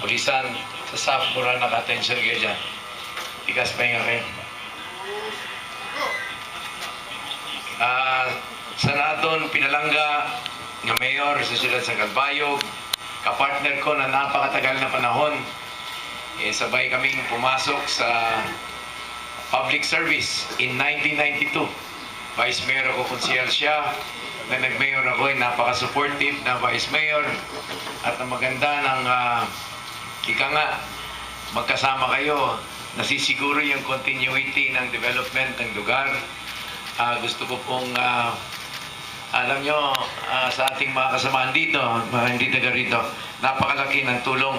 pulisan, sa staff, mura naka-attention kayo dyan. Tigas pa nga kayo. Sa naton pinalangga ng mayor sa siyudad sa Calbayog, kapartner ko na napakatagal na panahon, sabay kaming pumasok sa public service in 1992. Vice Mayor ako, konsehal siya. Na nag-mayor ako, napaka-supportive na Vice Mayor. At ang maganda ng ika nga, magkasama kayo, nasisiguro yung continuity ng development ng lugar. Gusto ko pong, alam nyo, sa ating mga kasamahan dito, mga hindi taga rito, napakalaki ng tulong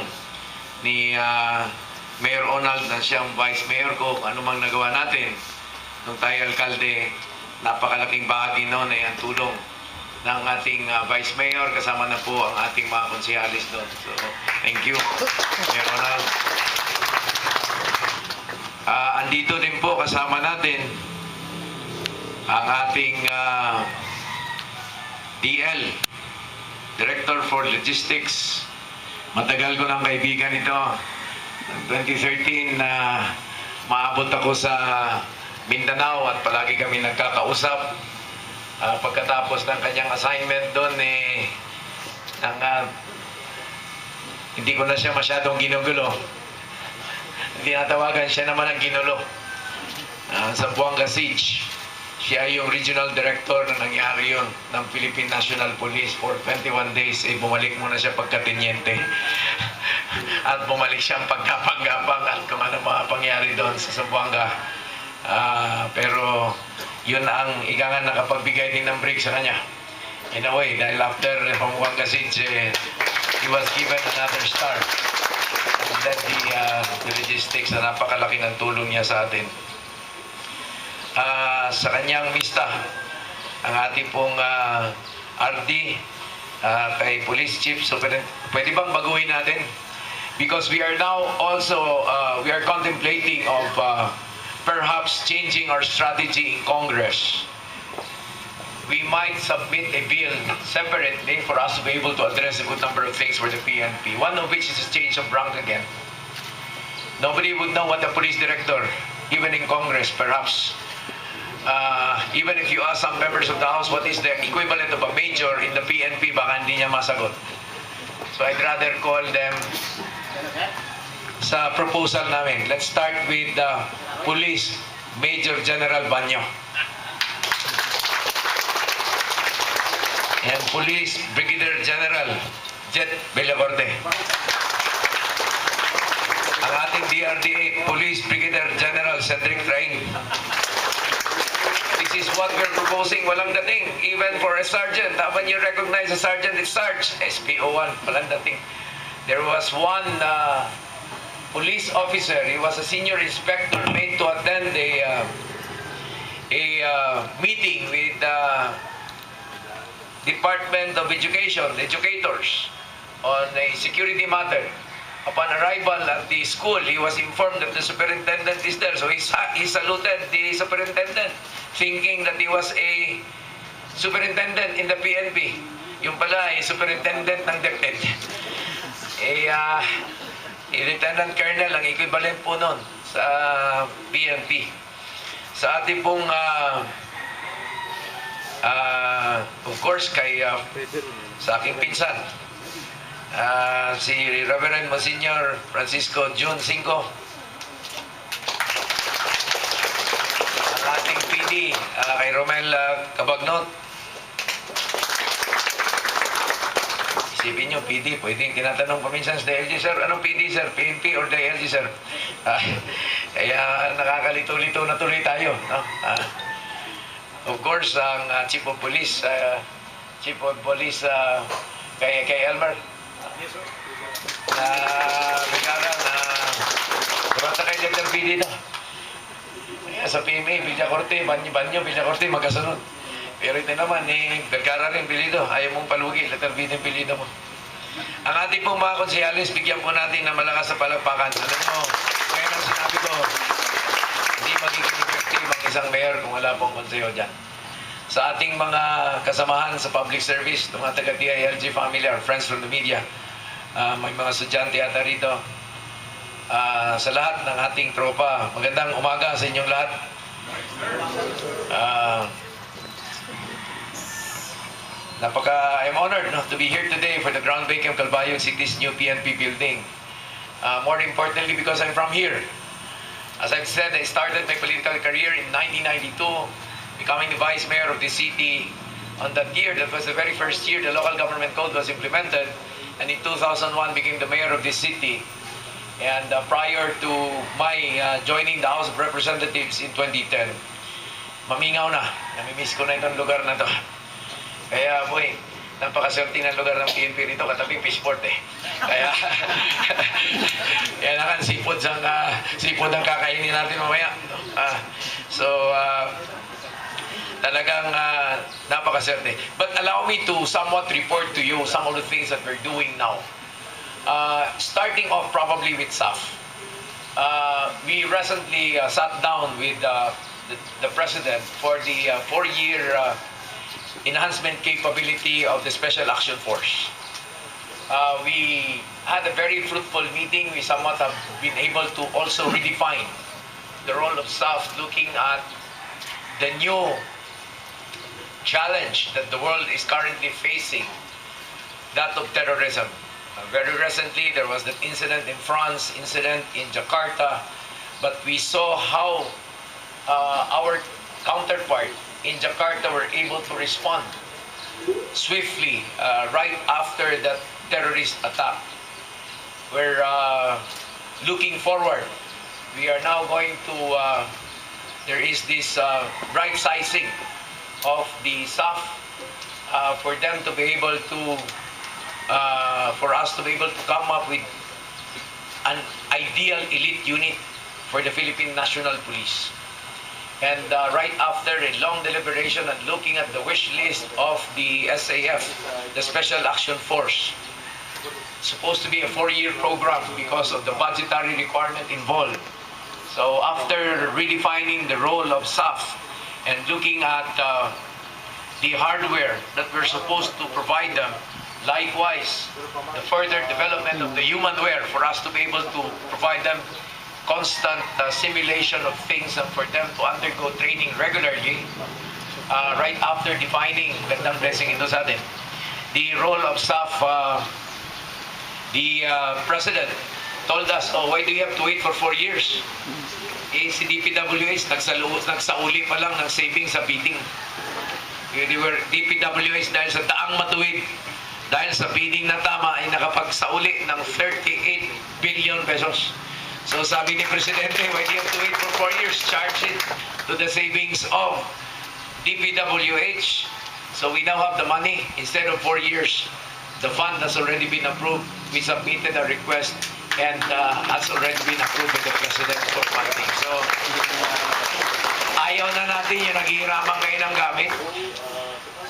ni Mayor Ronald na siyang Vice Mayor ko, kung ano mang nagawa natin. Nung tayo alkalde, napakalaking bahagi noon ay ang tulong ng ating Vice Mayor, kasama na po ang ating mga konsehalis doon. So, thank you, Mayor Ronald. Andito din po kasama natin ang ating DL, Director for Logistics. Matagal ko ng kaibigan ito. 2013 na maabot ako sa Mindanao at palagi kami nagkakausap. Pagkatapos ng kanyang assignment doon, hindi ko na siya masyadong ginugulo. Tinatawagan siya naman ang ginulo. Sa Buanga Siege, siya yung regional director na nangyari yun ng Philippine National Police for 21 days. Bumalik muna siya pagkatiniente. At bumalik siyang pagkapang-gapang at kung ano mga pangyari doon sa Zamboanga. Pero yun ang ika nga nakapagbigay din ng break sa kanya. In a way, dahil after Zamboanga Siege, he was given another star. And then the logistics na napakalaki ng tulong niya sa atin. Sa kanyang mista, ang ating pong RD, kay Police Chief, so pwede bang baguhin natin? Because we are now also, we are contemplating of perhaps changing our strategy in Congress. We might submit a bill separately for us to be able to address a good number of things for the PNP. One of which is a change of rank again. Nobody would know what the police director, even in Congress, perhaps, even if you ask some members of the House what is the equivalent of a major in the PNP, baka hindi niya masagot. So I'd rather call them sa proposal namin. Let's start with the Police Major General Banyo and Police Brigadier General Jet Villacorte. Ang ating DRD8, Police Brigadier General Cedric Train. This is what we're proposing. Walang dating. Even for a sergeant, when you recognize a sergeant, it's Sarge. SPO1, walang dating. There was one police officer. He was a senior inspector made to attend a meeting with the Department of Education, educators, on a security matter. Upon arrival at the school, he was informed that the superintendent is there. So he saluted the superintendent, thinking that he was a superintendent in the PNP. Yung pala ay superintendent ng DepEd. Lieutenant Colonel ang equivalent po nun sa PNP. Sa ating pong of course sa aking pinsan, si Reverend Monsignor Francisco June 5, ang ating PD kay Romel Cabagnot. Isipin nyo, PD, pwedeng tinatanong paminsan sa DILG, sir, anong PD, sir? PNP or DILG, sir? Kaya nakakalito-lito na tuloy tayo, no? Of course, ang Chief of Police, kay Elmer, na biglagan na kumanta kay Letter PD na. Sa PMA, Villacorte, Banyo, Villacorte, magkasunod. Pero ito naman, Vergara rin, Pilido. Ayaw mong palugi, Letter B din, Pilido mo. Ang ating pong mga konsehalis, bigyan po natin na malakas sa palagpakan. Alam mo, kaya nang sinabi ko, hindi magiging effective ang isang mayor kung wala pong konseho dyan. Sa ating mga kasamahan sa public service, mga taga-DILG family, our friends from the media, May mga estudyante ata rito. Sa lahat ng ating tropa, magandang umaga sa inyong lahat. I'm honored to be here today for the groundbreaking of CALBAYOG City's new PNP building. More importantly, because I'm from here. As I've said, I started my political career in 1992, becoming the vice mayor of the city. On that year, that was the very first year the local government code was implemented, and in 2001 became the mayor of the city. And prior to my joining the House of Representatives in 2010, mamingaw na, namimiss ko na itong lugar na to. Kaya boy, napakaswerte ng lugar ng PNP rito, katabi Fishport eh. Kaya, kaya nakan sipod ang kakainin natin mamaya. Talagang napakaswerte. But allow me to somewhat report to you some of the things that we're doing now. Starting off probably with SAF. We recently sat down with the President for the 4-year enhancement capability of the Special Action Force. We had a very fruitful meeting. We somewhat have been able to also redefine the role of SAF, looking at the new challenge that the world is currently facing, that of terrorism. Very recently, there was that incident in France, incident in Jakarta, but we saw how our counterpart in Jakarta were able to respond swiftly right after that terrorist attack. We're looking forward. We are now going to, there is this right-sizing of the SAF for them to be able to, for us to be able to come up with an ideal elite unit for the Philippine National Police. And right after a long deliberation and looking at the wish list of the SAF, the Special Action Force, supposed to be a 4-year program because of the budgetary requirement involved. So after redefining the role of SAF and looking at the hardware that we're supposed to provide them, likewise, the further development of the humanware for us to be able to provide them constant simulation of things and for them to undergo training regularly, right after defining gandang blessing ito sa atin. The role of SAF, the President told us, why do you have to wait for 4 years? Si DPWH nagsauli pa lang ng savings sa bidding. They were DPWH dahil sa daang matuwid, dahil sa bidding na tama ay nakapagsauli ng 38 billion pesos. So sabi ni Presidente, why do you have to wait for 4 years? Charge it to the savings of DPWH. So we now have the money. Instead of 4 years, the fund has already been approved. We submitted a request and has already been approved by the President for funding. So ayaw na natin yung naghihiraman kayo ng gamit.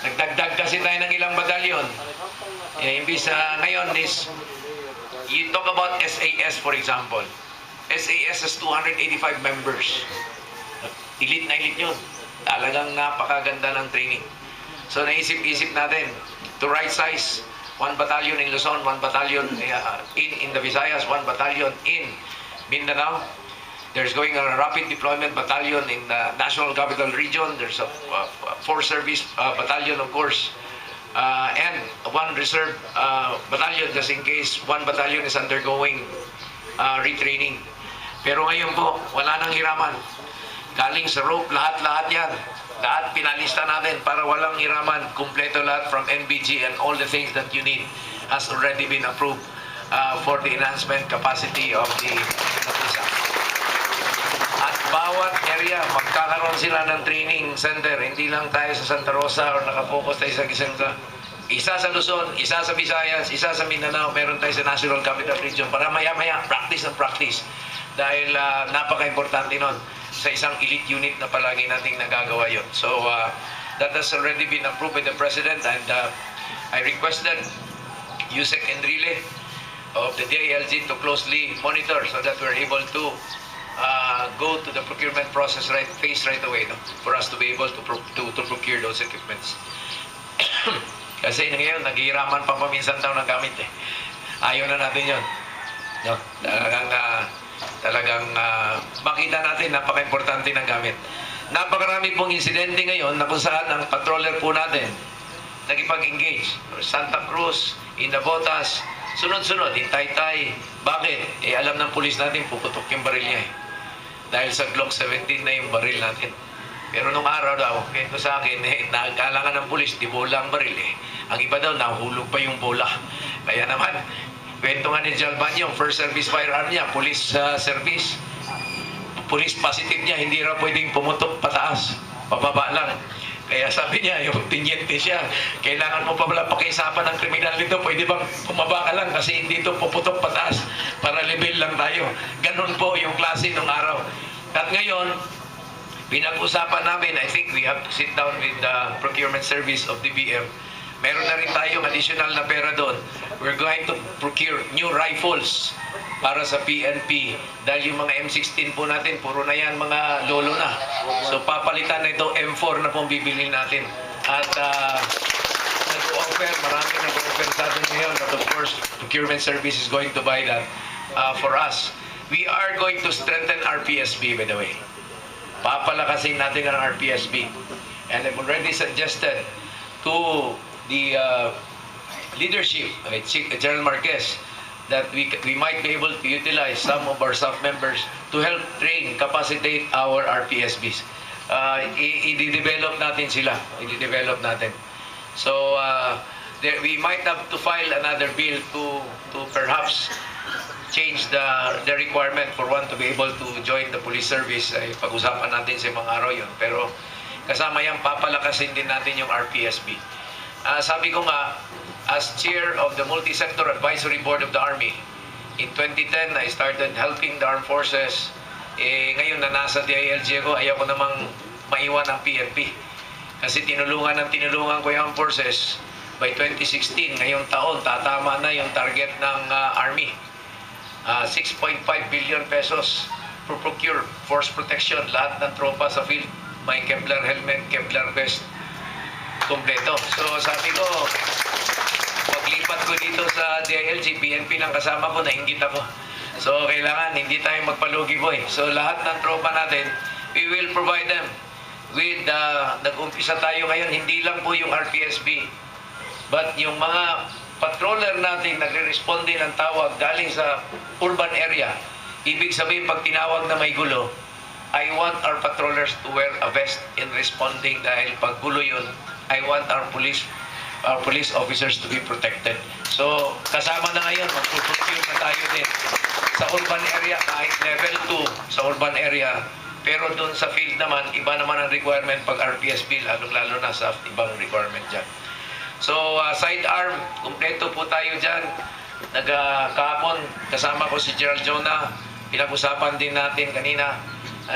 Nagdagdag kasi tayo ng ilang batalyon. Imbis ngayon is, you talk about SAS for example. SAS has 285 members. Elite na elite yun. Talagang napakaganda ng training. So naisip-isip natin to right size 1 battalion in Luzon, 1 battalion in the Visayas, 1 battalion in Mindanao. There's going a rapid deployment battalion in the National Capital Region. There's a 4 service battalion, of course, and 1 reserve battalion just in case 1 battalion is undergoing retraining. Pero ngayon po, wala nang hiraman. Galing sa rope, lahat-lahat yan. Lahat pinalista natin para walang hiraman. Kumpleto lahat from NBG and all the things that you need has already been approved for the enhancement capacity of the SAF. At bawat area, magkakaroon sila ng training center. Hindi lang tayo sa Santa Rosa or nakafocus tayo sa Quezon. Isa sa Luzon, isa sa Visayas, isa sa Mindanao, meron tayo sa National Capital Region para maya-maya practice and practice. Dahil napaka-importante nun sa isang elite unit na palagi nating nagagawa yun. So that has already been approved by the President, and I requested Yusek Enrile of the DILG to closely monitor so that we're able to go to the procurement process right away, no? For us to be able to procure those equipments. Kasi ngayon, naghihiraman pa paminsan daw ng gamit eh. Ayaw na natin yun. No? Talagang makita natin napaka-importante ng gamit. Napakarami pong insidente ngayon na kung saan ang patroller po natin nakipag-engage. Santa Cruz, Inabotas, sunod-sunod, in Taytay. Bakit? Alam ng pulis natin, puputok yung baril niya dahil sa Glock 17 na yung baril natin. Pero nung araw daw, ito sa akin, nagkalangan ng pulis, di bola ang baril Ang iba daw, nahulog pa yung bola. Kaya naman, kwento nga ni Jalban yung first service firearm niya, police service. Police positive niya, hindi raw pwedeng pumutok pataas. Pababa lang. Kaya sabi niya, yung tinyente siya, kailangan mo pa pala pakisapan ng kriminal dito, pwede bang pumaba ka lang kasi hindi ito puputok pataas para level lang tayo. Ganun po yung klase nung araw. At ngayon, pinag-usapan namin, I think we have to sit down with the procurement service of the BM. Meron na rin tayong additional na pera doon. We're going to procure new rifles para sa PNP. Dahil yung mga M16 po natin, puro na yan mga lolo na. So papalitan na ito, M4 na pong bibilin natin. At nag-offer, marami nag-offer sa atin ngayon. But of course, procurement service is going to buy that for us. We are going to strengthen our PSB, by the way. Papalakasin natin ang RPSB. And I've already suggested to the leadership, General Marquez, that we might be able to utilize some of our staff members to help train, capacitate our RPSBs. I-develop natin sila. I-develop natin. So, we might have to file another bill to perhaps change the requirement for one to be able to join the police service. Ay pag-usapan natin sa mga araw yun. Pero kasama yan, papalakasin din natin yung RPSB. Sabi ko nga, as chair of the Multi-Sector Advisory Board of the Army, in 2010, I started helping the armed forces. Ngayon na nasa DILG ako, ayaw ko namang maiwan ang PNP. Kasi tinulungan ko yung armed forces. By 2016, ngayong taon, tatama na yung target ng Army. 6.5 billion pesos for procure force protection. Lahat ng tropa sa field, may Kevlar helmet, Kevlar vest, kompleto. So sabi ko, paglipat ko dito sa DILG, PNP lang kasama ko, nainggit ako. So kailangan, hindi tayo magpalugi po So lahat ng tropa natin, we will provide them with, nag-umpisa tayo ngayon, hindi lang po yung RPSB, but yung mga patroller natin nagre-respond din ng tawag galing sa urban area. Ibig sabihin, pag tinawag na may gulo, I want our patrollers to wear a vest in responding dahil pag gulo yun, I want our police officers to be protected. So, kasama na ngayon, mag-procure na tayo din sa urban area, kahit level 2 sa urban area. Pero doon sa field naman, iba naman ang requirement pag RPSB, lalo na sa ibang requirement dyan. So, sidearm, kumpleto po tayo dyan. Kahapon, kasama ko si Gerald Jonah. Pinag-usapan din natin kanina,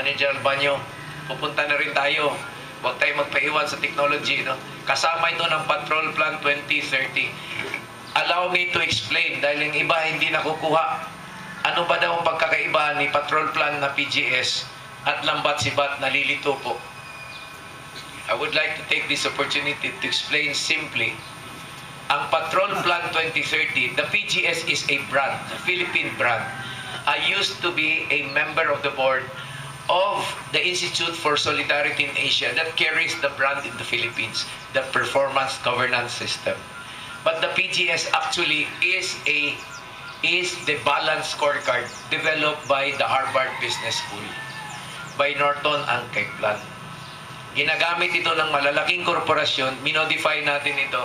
ni Gerald Banyo. Pupunta na rin tayo. Huwag tayo magpaiwan sa technology. No? Kasama ito ng Patrol Plan 2030. Allow me to explain, dahil yung iba hindi nakukuha. Ano ba daw ang pagkakaiba ni Patrol Plan na PGS at lambat-sibat na lilito po? I would like to take this opportunity to explain simply. Ang Patrol Plan 2030, the PGS is a brand, a Philippine brand. I used to be a member of the board of the Institute for Solidarity in Asia that carries the brand in the Philippines, the Performance Governance System. But the PGS actually is the balance scorecard developed by the Harvard Business School, by Norton and Kaplan. Ginagamit ito ng malalaking korporasyon, minodify natin ito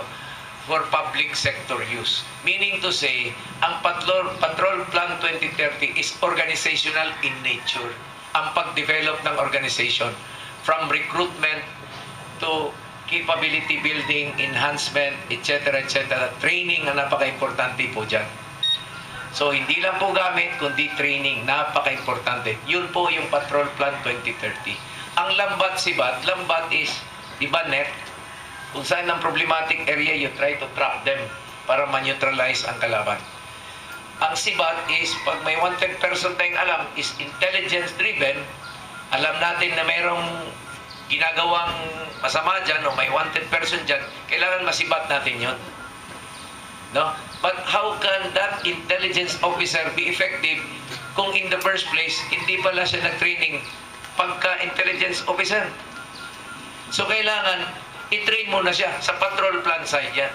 for public sector use. Meaning to say, ang Patrol Plan 2030 is organizational in nature. Ang pag-develop ng organization, from recruitment to capability building, enhancement, etc., etc. Training ang napaka-importante po dyan. So, hindi lang po gamit, kundi training, napaka-importante. Yun po yung Patrol Plan 2030. Ang lambat-sibat, lambat is, di ba, net? Kung saan ang problematic area, you try to trap them para ma-neutralize ang kalaban. Ang sibat is, pag may wanted person tayong alam, is intelligence-driven. Alam natin na mayroong ginagawang masama dyan o may wanted person dyan, kailangan masibat natin yun. No? But how can that intelligence officer be effective kung in the first place, hindi pala siya nag-training pagka-intelligence officer? So kailangan, i-train mo na siya sa patrol plan side yan.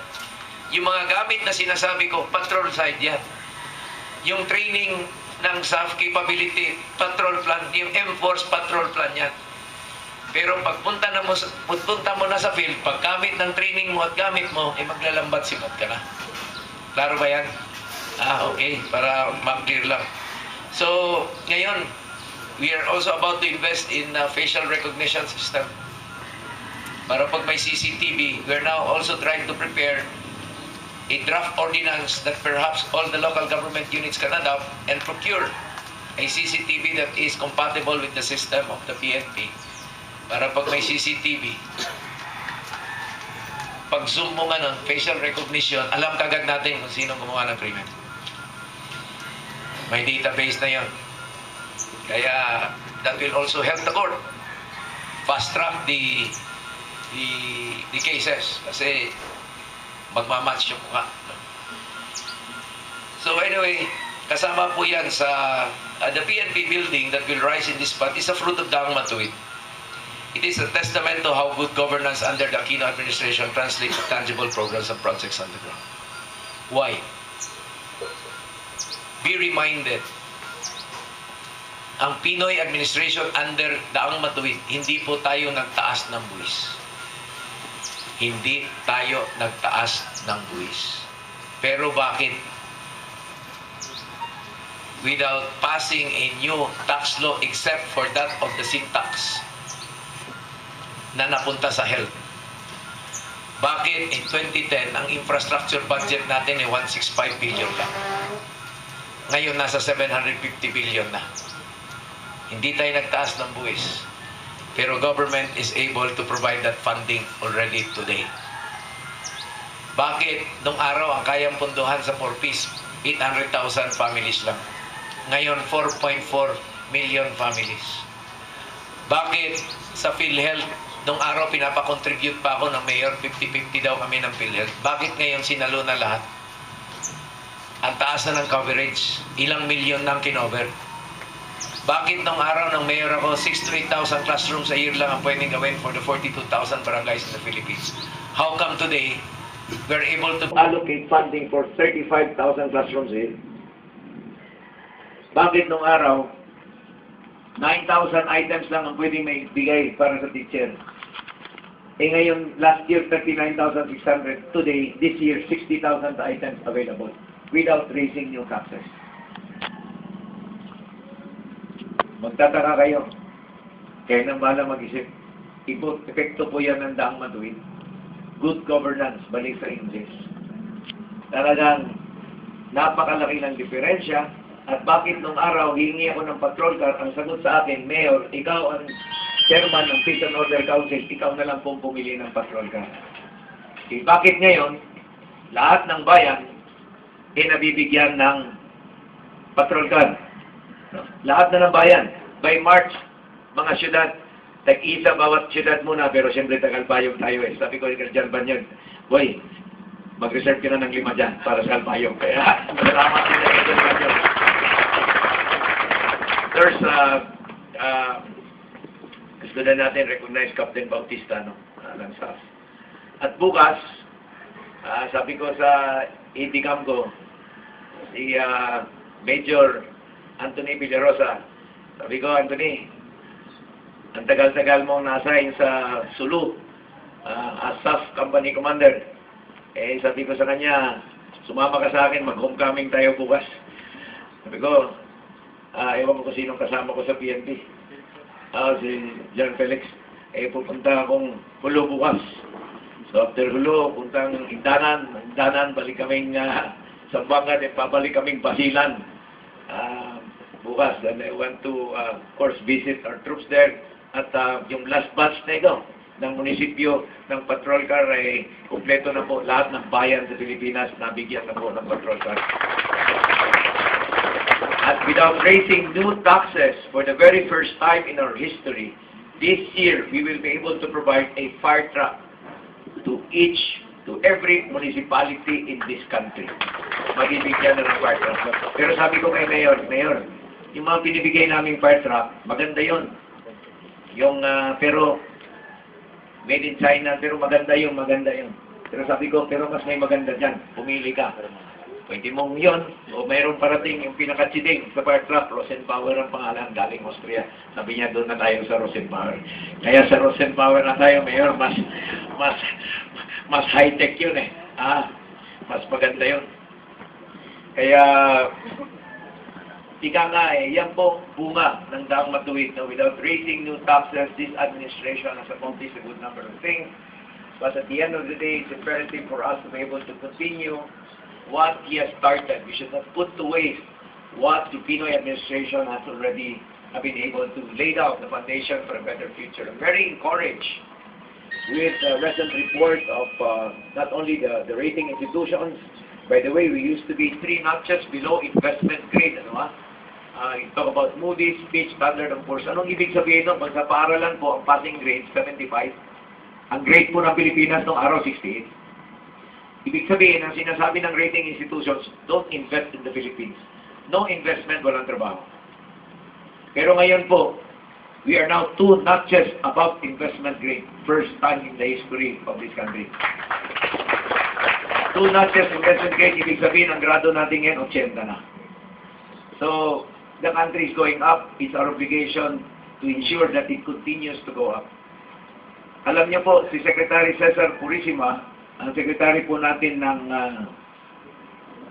Yung mga gamit na sinasabi ko, patrol side yan. Yung training ng SAF capability, patrol plan, yung M-Force patrol plan yan. Pero pagpunta mo na sa field, pag gamit ng training mo at gamit mo, maglalambat simot ka na. Klaro ba yan? Okay. Para mag-clear lang. So, ngayon, we are also about to invest in facial recognition system. Para pag may CCTV, we are now also trying to prepare a draft ordinance that perhaps all the local government units can adopt and procure a CCTV that is compatible with the system of the PNP. Para pag may CCTV, pag zoom mo nga ng facial recognition, alam kagad natin kung sino gumawa ng krimen. May database na yon. Kaya that will also help the court fast track the cases kasi magmamatch yung mukha. So anyway, kasama po yan sa the PNP building that will rise in this spot is a fruit of Daang Matuwid. It is a testament to how good governance under the Aquino administration translates to tangible programs and projects on the ground. Why? Be reminded, ang Pinoy administration under Daang Matuwid, hindi po tayo nagtaas ng buwis. Hindi tayo nagtaas ng buwis. Pero bakit? Without passing a new tax law except for that of the sin tax na napunta sa health. Bakit in 2010 ang infrastructure budget natin ay 165 billion lang? Ngayon nasa 750 billion na. Hindi tayo nagtaas ng buwis. Pero government is able to provide that funding already today. Bakit nung araw ang kayang punduhan sa 4-piece 800,000 families lang? Ngayon 4.4 million families. Bakit sa PhilHealth nung araw pinapakontribute pa ako ng mayor, 50-50 daw kami ng PhilHealth? Bakit ngayon sinalo na lahat? Ang taas na ng coverage, ilang milyon nang kinover. Bakit nung araw ng mayor ako, 6,000 to 8,000 classrooms a year lang ang pwedeng gawin for the 42,000 barangays in the Philippines? How come today, we're able to allocate funding for 35,000 classrooms a year? Bakit nung araw, 9,000 items lang ang pwedeng may bigay para sa teacher? Ngayon, last year, 39,600. Today, this year, 60,000 items available without raising new taxes. Magtataka kayo. Kaya nang bahala mag-isip. Epekto po yan ng Daang Matuwid. Good governance, balik sa English. Talagang napakalaki ng diferensya. At bakit nung araw, hihingi ako ng patrol car, ang sagot sa akin, Mayor, ikaw ang chairman ng Peace and Order Council, ikaw na lang pong pumili ng patrol car. Bakit ngayon, lahat ng bayan, nabibigyan ng patrol car? Lahat na ng bayan. By March, mga syudad, tag-isa bawat syudad muna, pero siyempre taga-Calbayog tayo eh. Sabi ko, Dyan Banyag, boy, mag-reserve ka na ng 5 dyan para sa Calbayog. Kaya, salamat din sa Dyan Banyag. There's, gusto na natin recognize Captain Bautista, no? Ng SAS. At bukas, sabi ko sa itikam ko, si Major Anthony Villarosa, sabi ko, Anthony, ang tagal-tagal mong nasa-assign sa Sulu, as SAF Company Commander. Sabi ko sa kanya, sumama ka sa akin, mag-homecoming tayo bukas. Sabi ko, ewan ko sinong kasama ko sa PNP. Si John Felix. Pupunta akong Hulo bukas. So after Hulo, puntang Indanan, balik kaming Sambangan, pabalik kaming Basilan. Bukas, and I want to, of course, visit our troops there. At yung last batch na ito, ng munisipyo ng patrol car ay kumpleto na po. Lahat ng bayan sa Pilipinas nabigyan na po ng patrol car. At without raising new taxes for the very first time in our history, this year we will be able to provide a fire truck to every municipality in this country. mabibigyan na ng fire truck. Pero sabi ko kay Mayor, yung mga binibigay naming fire truck, maganda yon. Yung, pero, made in China, pero maganda yun. Pero sabi ko, pero mas may maganda dyan, pumili ka. Pwede mong yun, o mayroon parating yung pinakachiting sa fire truck, Rosenbauer ang pangalan, galing Austria. Sabi niya, doon na tayo sa Rosenbauer. Kaya sa Rosenbauer na tayo, Mayor, mas high-tech yun eh. Mas maganda yun. Kaya, ika nga eh, yan po bunga ng daang matuwid na without raising new taxes, this administration has accomplished a good number of things. But at the end of the day, it's imperative for us to be able to continue what he has started. We should not put to waste what the Pinoy administration has already been able to lay down the foundation for a better future. I'm very encouraged with the recent report of not only the rating institutions. By the way, we used to be 3 notches below investment grade. You talk about Moody's, Fitch, Standard & Poor's. Anong ibig sabihin nun? Pag sa paaralan po, ang passing grade, 75. Ang grade po ng Pilipinas noong araw, 68. Ibig sabihin, ang sinasabi ng rating institutions, don't invest in the Philippines. No investment, walang trabaho. Pero ngayon po, we are now 2 notches above investment grade. First time in the history of this country. 2 notches investment grade, ibig sabihin, ang grado natin ngayon, 80 na. So, the country is going up. It's our obligation to ensure that it continues to go up. Alam niyo po, si Secretary Cesar Purisima, ang secretary po natin ng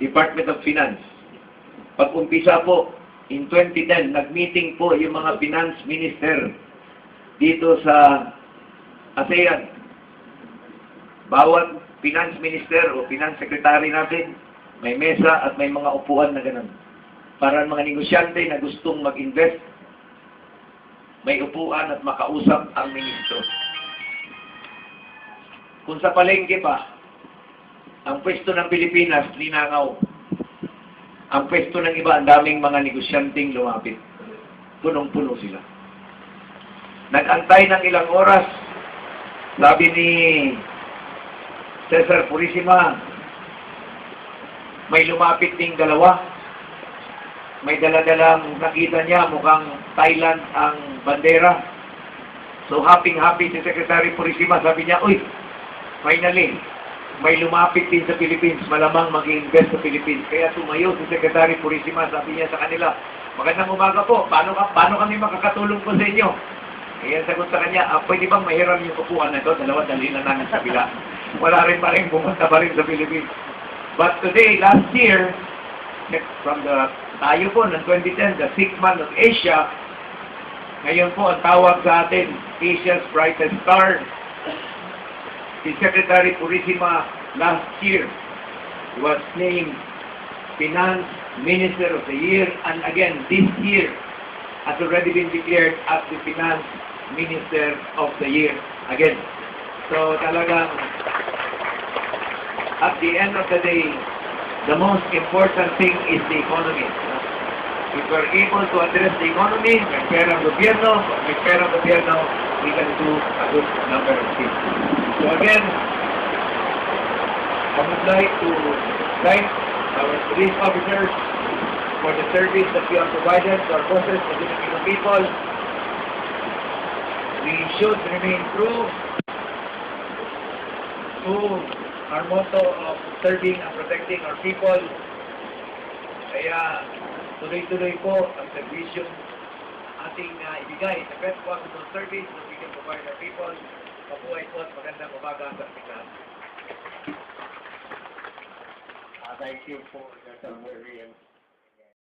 Department of Finance. Pag-umpisa po, in 2010, nag-meeting po yung mga finance minister dito sa ASEAN. Bawat finance minister o finance secretary natin, may mesa at may mga upuan na ganun. Para mga negosyante na gustong mag-invest, may upuan at makausap ang ministro. Kung sa palengke pa, ang pwesto ng Pilipinas, linangaw. Ang pwesto ng iba, ang daming mga negosyanteng lumapit. Punong-puno sila. Nag-antay ng ilang oras, sabi ni Cesar Purisima, may lumapit ding dalawa. May daladalang nakita niya, mukhang Thailand ang bandera. So happy-happy si Secretary Purisima, sabi niya, uy, finally, may lumapit din sa Philippines, malamang mag-i-invest sa Philippines. Kaya tumayo si Secretary Purisima, sabi niya sa kanila, magandang umaga po, paano kami makakatulong po sa inyo? Kaya sagot sa kanya, pwede bang mahiram yung upuan na ito? Dali na namin sa bila. Wala rin pa rin, pumunta pa rin sa Philippines. But today, last year, from tayo po ng 2010, the 6th month of Asia, ngayon po ang tawag sa atin, Asia's brightest star, si Secretary Purisima last year was named Finance Minister of the Year, and again this year has already been declared as the Finance Minister of the Year again. So talagang at the end of the day, the most important thing is the economy. If we're able to address the economy, may perang gobyerno, we can do a good number of things. So again, I would like to thank our police officers for the service that you have provided to our forces, the Filipino people. We should remain true to our motto of serving and protecting our people. Kaya tuloy-tuloy po ang servisyo ating ibigay, the best possible service that we can provide our people. Mabuhay po at magandang umaga sa ating. Thank you for that very